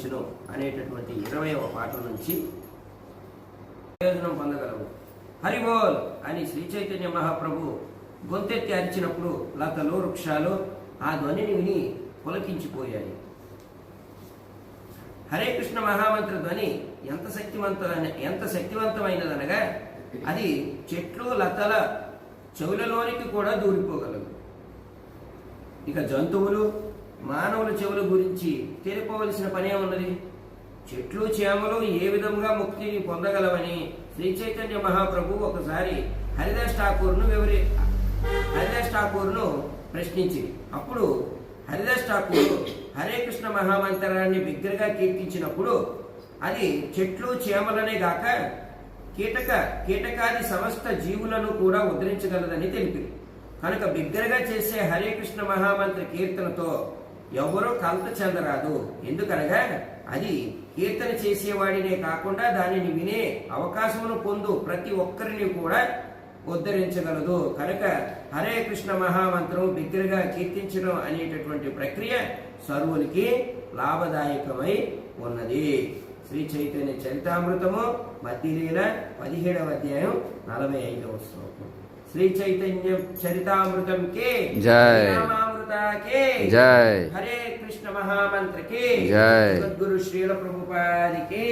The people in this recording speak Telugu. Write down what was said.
ప్రసాదించును అనేటటువంటి 20వ పాఠం నుంచి ప్రయోజనం పొందగలవు. హరిబోల్ అని శ్రీ చైతన్య మహాప్రభు గొంతెత్తి అరిచినప్పుడు లతలు వృక్షాలు ఆ ధ్వనిని విని పులకించిపోయాయి. హరే కృష్ణ మహామంత్ర ధ్వని ఎంత శక్తివంతమైనదనగా అది చెట్లు లతల చెవులలోనికి కూడా దూరిపోగలదు. ఇక జంతువులు మానవుల చెవుల గురించి తెలిపవలసిన పనే ఉన్నది. చెట్లు చేమలు ఏ విధంగా ముక్తిని పొందగలవని శ్రీ చైతన్య మహాప్రభు ఒకసారి హరిదాస్ ఠాకూర్ను ప్రశ్నించి, అప్పుడు హరిదాస్ ఠాకూర్ హరే కృష్ణ మహామంత్రాన్ని బిగ్గరగా కీర్తించినప్పుడు అది చెట్లు చేమలనే గాక కీటకాది సమస్త జీవులను కూడా ఉద్ధరించగలదని తెలిపి, కనుక బిగ్గరగా చేసే హరే కృష్ణ మహామంత్ర కీర్తనతో ఎవరూ కలత చెందరాదు. ఎందుకనగా అది కీర్తన చేసేవాడినే కాకుండా దానిని వినే అవకాశమును పొందు ప్రతి ఒక్కరిని కూడా ఉద్ధరించగలదు. కనుక హరే కృష్ణ మహామంత్రం బిగ్గరగా కీర్తించడం అనేటటువంటి ప్రక్రియ సర్వులకి లాభదాయకమై ఉన్నది. శ్రీ చైతన్య చరితామృతము మధ్యలీల 17వ అధ్యాయం 45వ శ్లోకం. శ్రీ చైతన్య చరితామృతం కే జై, నామామృత కే జై, హరే కృష్ణ మహామంత్ర కే జై, సద్గురు శ్రీల ప్రభుపాదికి